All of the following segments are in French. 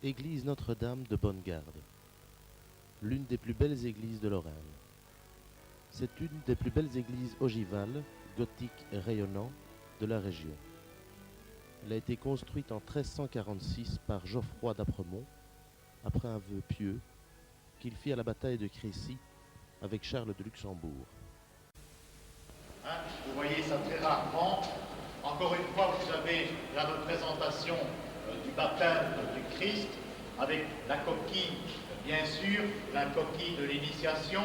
Église Notre-Dame de Bonne-Garde, l'une des plus belles églises de Lorraine. C'est une des plus belles églises ogivales, gothiques et rayonnantes de la région. Elle a été construite en 1346 par Geoffroy d'Apremont, après un vœu pieux qu'il fit à la bataille de Crécy avec Charles de Luxembourg. Vous voyez ça très rarement. Encore une fois, vous avez la représentation du baptême du Christ avec la coquille, bien sûr, la coquille de l'initiation.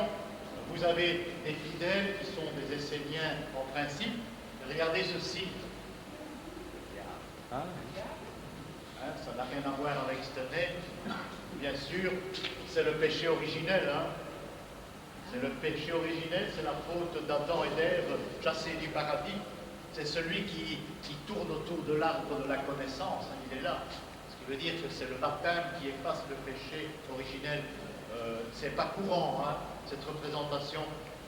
Vous avez des fidèles qui sont des Esséniens en principe. Regardez ceci. Ça n'a rien à voir avec Stenay. Bien sûr, c'est le péché originel. C'est le péché originel, c'est la faute d'Adam et d'Ève chassés du paradis. C'est celui qui tourne autour de l'arbre de la connaissance, il est là. Ce qui veut dire que c'est le baptême qui efface le péché originel. C'est pas courant, cette représentation.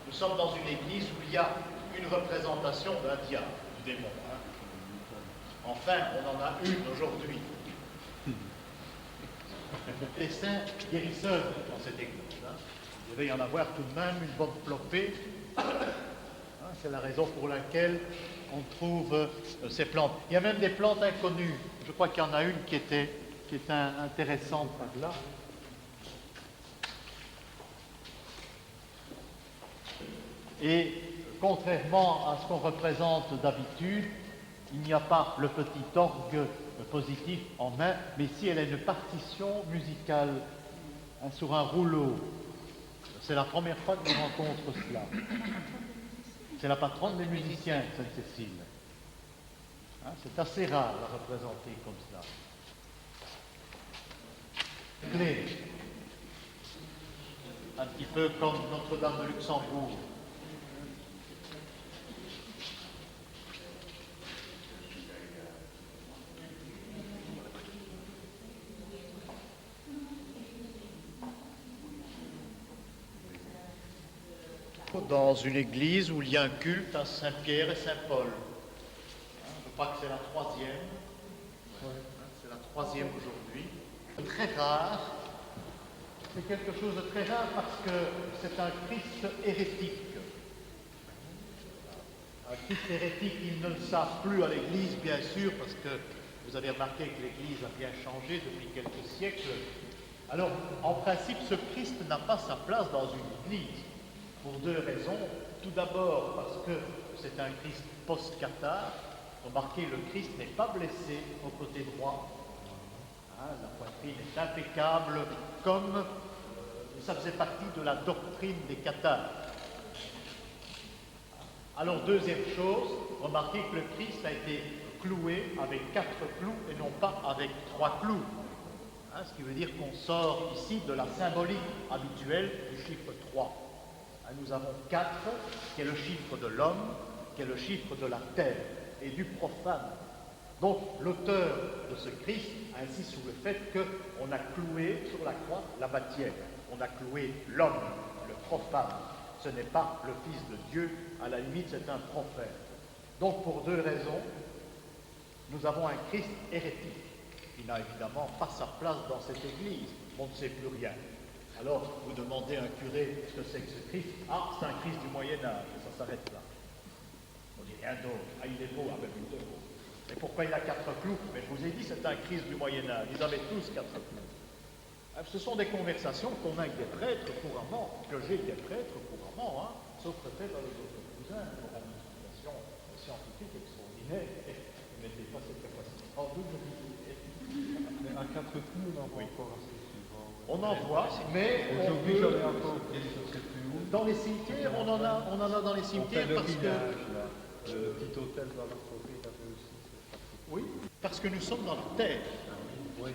Nous sommes dans une église où il y a une représentation d'un diable, du démon. Enfin, on en a une aujourd'hui. Les saints guérisseurs dans cette église. Il devait y en avoir tout de même une bonne flopée. C'est la raison pour laquelle on trouve ces plantes. Il y a même des plantes inconnues. Je crois qu'il y en a une qui est intéressante par là. Et contrairement à ce qu'on représente d'habitude, il n'y a pas le petit orgue positif en main, mais ici elle a une partition musicale sur un rouleau. C'est la première fois que je rencontre cela. C'est la patronne des musiciens, Sainte-Cécile. C'est assez rare de la représenter comme cela. Clé. Un petit peu comme Notre-Dame de Luxembourg. Dans une église où il y a un culte à Saint-Pierre et Saint-Paul. Je crois que c'est la troisième. C'est la troisième aujourd'hui. Très rare. C'est quelque chose de très rare parce que c'est un Christ hérétique. Un Christ hérétique, ils ne le savent plus à l'église, bien sûr, parce que vous avez remarqué que l'église a bien changé depuis quelques siècles. Alors, en principe, ce Christ n'a pas sa place dans une église. Pour deux raisons. Tout d'abord parce que c'est un Christ post-cathare. Remarquez, le Christ n'est pas blessé au côté droit. La poitrine est impeccable, comme ça faisait partie de la doctrine des cathares. Alors, deuxième chose, remarquez que le Christ a été cloué avec 4 clous et non pas avec 3 clous. Ce qui veut dire qu'on sort ici de la symbolique habituelle du chiffre 3. Nous avons 4, qui est le chiffre de l'homme, qui est le chiffre de la terre et du profane. Donc l'auteur de ce Christ insiste sur le fait qu'on a cloué sur la croix la matière. On a cloué l'homme, le profane. Ce n'est pas le Fils de Dieu, à la limite c'est un prophète. Donc pour deux raisons, nous avons un Christ hérétique, qui n'a évidemment pas sa place dans cette église. On ne sait plus rien. Alors, vous demandez à un curé ce que c'est que ce Christ. C'est un Christ du Moyen-Âge, et ça s'arrête là. On dit rien d'autre. Il est beau, avec une beau. Et pourquoi il a 4 clous? Mais je vous ai dit, c'est un Christ du Moyen-Âge. Ils avaient tous 4 clous. Ce sont des conversations qu'on a avec des prêtres couramment, que j'ai avec des prêtres couramment, sauf peut-être avec d'autres cousins, pour une explication scientifique extraordinaire. Vous mettez pas cette capacité. En double Mais à 4 clous, on en voit encore assez. On en voit, mais aujourd'hui, j'en ai encore dans les cimetières, on en a dans les cimetières parce que le petit hôtel dans la forêt, il avait aussi. Oui, parce que nous sommes dans la terre. Oui.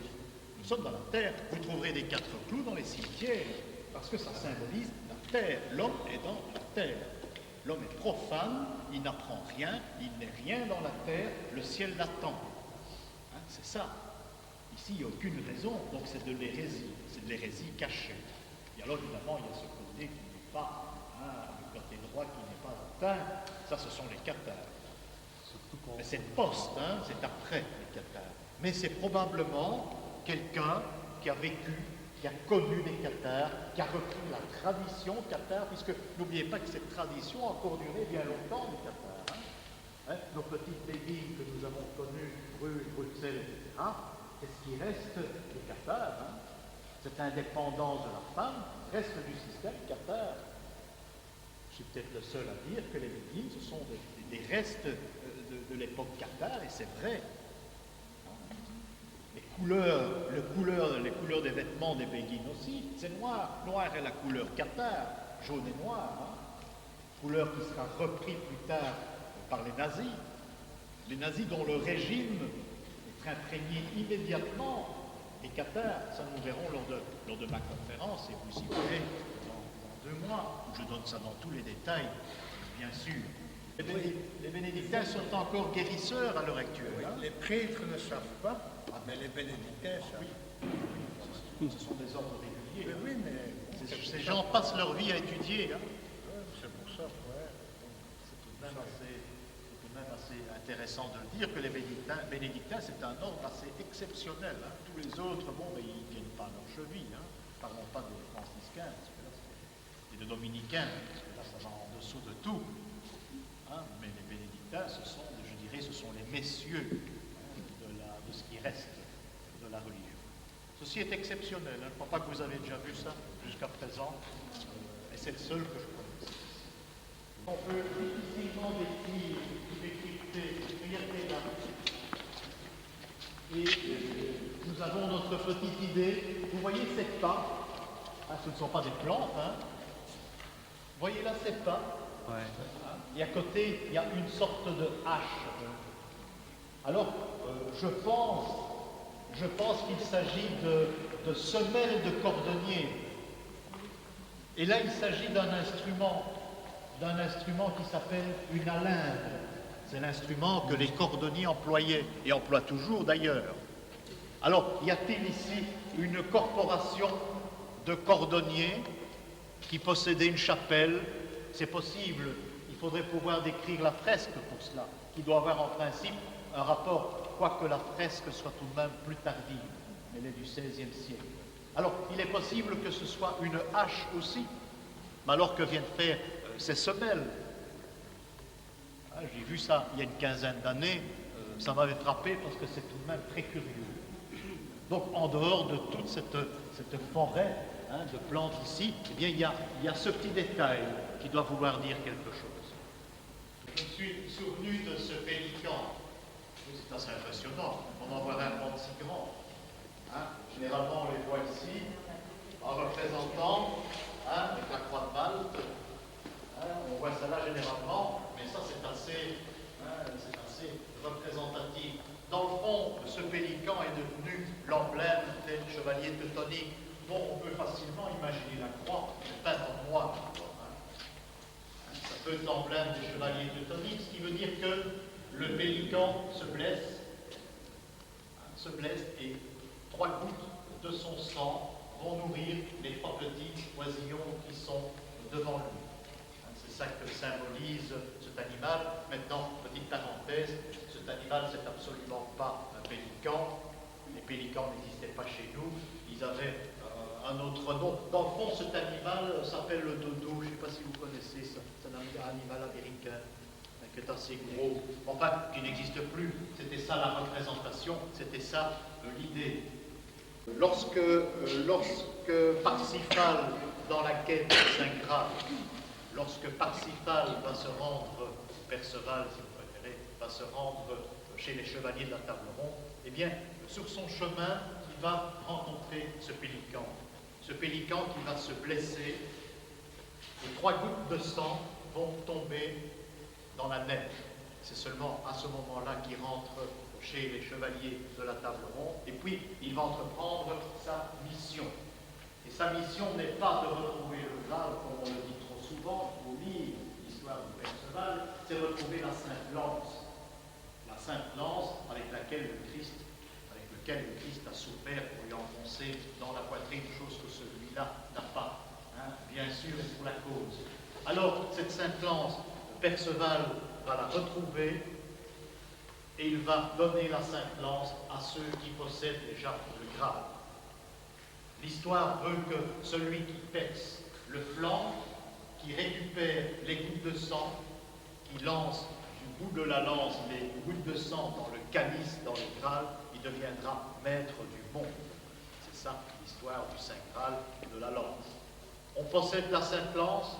Nous sommes dans la terre. Vous trouverez des 4 clous dans les cimetières parce que ça symbolise la terre. L'homme est dans la terre. L'homme est profane, il n'apprend rien, il n'est rien dans la terre. Le ciel l'attend. C'est ça. Ici, il n'y a aucune raison, donc c'est de l'hérésie cachée. Et alors, évidemment, il y a ce côté qui n'est pas, le côté droit qui n'est pas atteint. Ça, ce sont les cathares. Mais c'est post, c'est après les cathares. Mais c'est probablement quelqu'un qui a vécu, qui a connu les cathares, qui a repris la tradition cathare, puisque n'oubliez pas que cette tradition a encore duré bien longtemps, les cathares. Nos petites béguines que nous avons connues, Bruges, Bruxelles, etc., c'est ce qui reste des cathares. Cette indépendance de la femme reste du système cathare. Je suis peut-être le seul à dire que les béguines, ce sont des restes de l'époque cathare, et c'est vrai. Les couleurs des vêtements des béguines aussi, c'est noir. Noir est la couleur cathare, jaune et noir. Couleur qui sera reprise plus tard par les nazis. Les nazis dont le régime est imprégné immédiatement des cathares. Ça nous verrons lors de ma conférence, et vous y verrez dans 2 mois, où je donne ça dans tous les détails, bien sûr. Les bénédictins sont encore guérisseurs à l'heure actuelle. Oui, les prêtres ne savent pas, mais les bénédictins savent. Oui, ce sont des ordres réguliers. Oui, mais ces gens passent leur vie à étudier. C'est pour ça, ouais. C'est tout de même assez intéressant de le dire que les bénédictins, c'est un ordre assez exceptionnel. Tous les autres, ils ne tiennent pas leur cheville. Parlons pas des franciscains, et de dominicains, parce que là, ça va en dessous de tout. Mais les bénédictins, ce sont les messieurs de ce qui reste de la religion. Ceci est exceptionnel. Je ne crois pas que vous avez déjà vu ça jusqu'à présent, et c'est le seul que je connaisse. On peut difficilement décrypter là. Et nous avons notre petite idée. Vous voyez cette pas, ce ne sont pas des plantes. Vous voyez là cette pas. Ouais. Et à côté, il y a une sorte de hache. Alors, je pense qu'il s'agit de semelles de cordonnier. Et là, il s'agit d'un instrument qui s'appelle une alimbe. C'est l'instrument que les cordonniers employaient, et emploient toujours d'ailleurs. Alors, y a-t-il ici une corporation de cordonniers qui possédait une chapelle? C'est possible. Il faudrait pouvoir décrire la fresque pour cela, qui doit avoir en principe un rapport, quoique la fresque soit tout de même plus tardive. Elle est du XVIe siècle. Alors, il est possible que ce soit une hache aussi, mais alors que viennent faire ces semelles? J'ai vu ça il y a une quinzaine d'années, ça m'avait frappé parce que c'est tout de même très curieux. Donc, en dehors de toute cette forêt de plantes ici, eh bien, il y a ce petit détail qui doit vouloir dire quelque chose. Je me suis souvenu de ce pélican. C'est assez impressionnant. On en voit un monde si grand. Généralement, on les voit ici, en représentant, avec la croix de Malte. On voit ça là généralement, mais ça c'est assez représentatif. Dans le fond, ce pélican est devenu l'emblème des chevaliers teutoniques, dont on peut facilement imaginer la croix peinte en noir. Ça peut être l'emblème des chevaliers teutoniques, ce qui veut dire que le pélican se blesse et 3 gouttes de son sang vont nourrir les 3 petits oisillons qui sont devant lui. C'est ça que symbolise cet animal. Maintenant, petite parenthèse, cet animal, c'est absolument pas un pélican. Les pélicans n'existaient pas chez nous. Ils avaient un autre nom. Dans le fond, cet animal s'appelle le dodo. Je ne sais pas si vous connaissez ça. C'est un animal américain qui est assez gros. Enfin, qui n'existe plus. C'était ça la représentation. C'était ça l'idée. Lorsque Parsifal, dans la quête des Saint Graal, lorsque Parsifal va se rendre, Perceval si vous préférez, va se rendre chez les chevaliers de la table ronde, eh bien, sur son chemin, il va rencontrer ce pélican. Ce pélican qui va se blesser, et 3 gouttes de sang vont tomber dans la neige. C'est seulement à ce moment-là qu'il rentre chez les chevaliers de la table ronde, et puis il va entreprendre sa mission. Et sa mission n'est pas de retrouver le Graal, comme on le dit trop souvent, il faut lire l'histoire de Perceval, c'est retrouver la Sainte Lance. La Sainte Lance avec lequel le Christ a souffert pour lui enfoncer dans la poitrine, chose que celui-là n'a pas, bien sûr, et pour la cause. Alors, cette Sainte Lance, Perceval va la retrouver, et il va donner la Sainte Lance à ceux qui possèdent déjà le Graal. L'histoire veut que celui qui perce le flanc, qui récupère les gouttes de sang, qui lance du bout de la lance les gouttes de sang dans le calice, dans le Graal, il deviendra maître du monde. C'est ça l'histoire du Saint Graal de la lance. On possède la Sainte Lance,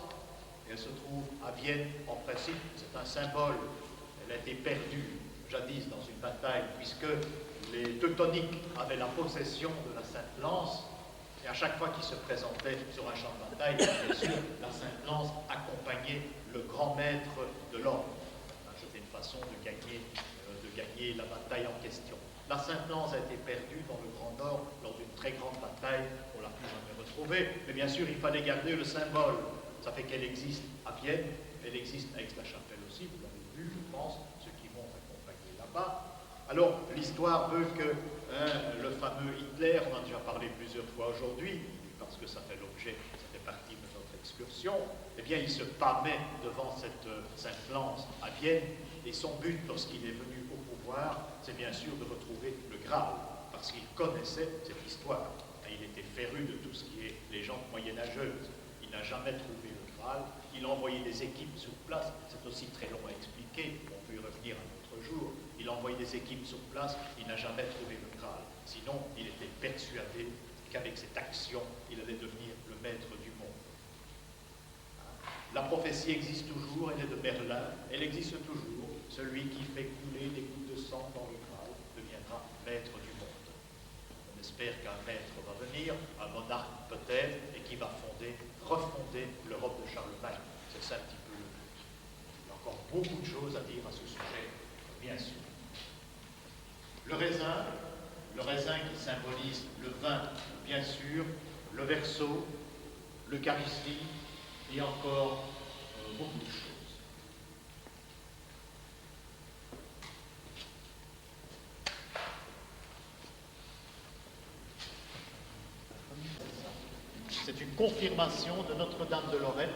et elle se trouve à Vienne. En principe, c'est un symbole. Elle a été perdue jadis dans une bataille, puisque les Teutoniques avaient la possession de la Sainte Lance, et à chaque fois qu'ils se présentaient sur un champ de bataille, bien sûr, la Sainte Lance accompagnait le grand maître de l'ordre. C'était une façon de gagner la bataille en question. La Sainte Lance a été perdue dans le Grand Nord lors d'une très grande bataille, on ne l'a plus jamais retrouvée, mais bien sûr, il fallait garder le symbole. Ça fait qu'elle existe à Vienne, elle existe à Aix-la-Chapelle aussi, vous l'avez vu, je pense, ceux qui vont accompagner là-bas. Alors, l'histoire veut que le fameux Hitler, on en a déjà parlé plusieurs fois aujourd'hui, parce que ça fait l'objet, ça fait partie de notre excursion, eh bien, il se pâmait devant cette Sainte Lance à Vienne, et son but, lorsqu'il est venu au pouvoir, c'est bien sûr de retrouver le Graal, parce qu'il connaissait cette histoire. Et il était féru de tout ce qui est légende moyenâgeuse. Il n'a jamais trouvé le Graal, il a envoyé des équipes sur place, c'est aussi très long à expliquer, on peut y revenir un autre jour. Il a envoyé des équipes sur place, il n'a jamais trouvé le Graal. Sinon, il était persuadé qu'avec cette action, il allait devenir le maître du monde. La prophétie existe toujours, elle est de Merlin, elle existe toujours. Celui qui fait couler des gouttes de sang dans le Graal deviendra maître du monde. On espère qu'un maître va venir, un monarque peut-être, et qui va refonder l'Europe de Charlemagne. C'est ça un petit peu le but. Il y a encore beaucoup de choses à dire à ce sujet, bien sûr. Le raisin qui symbolise le vin, bien sûr, le verso, l'Eucharistie, et encore beaucoup de choses. C'est une confirmation de Notre-Dame de Lorette,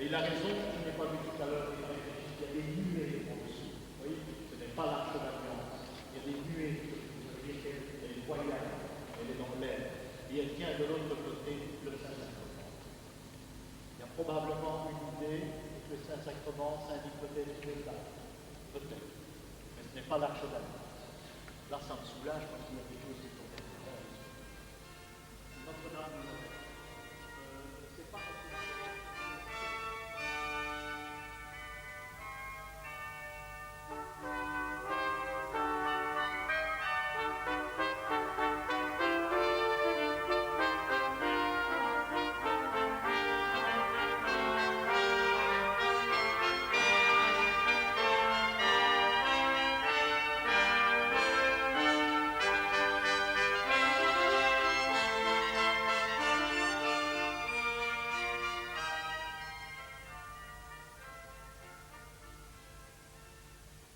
et la raison, je n'ai pas vu tout à l'heure, il y a des nuées en-dessous. Vous voyez, ce n'est pas l'Arche d'Alliance. Il y a des nuées, vous voyez qu'elle est voyage, elle est dans l'air, et elle tient de l'autre côté le Saint-Sacrement. Il y a probablement une idée que le Saint-Sacrement s'indique peut-être les dates, peut-être, mais ce n'est pas l'Arche d'Alliance. Là, ça me soulage parce qu'il y a des choses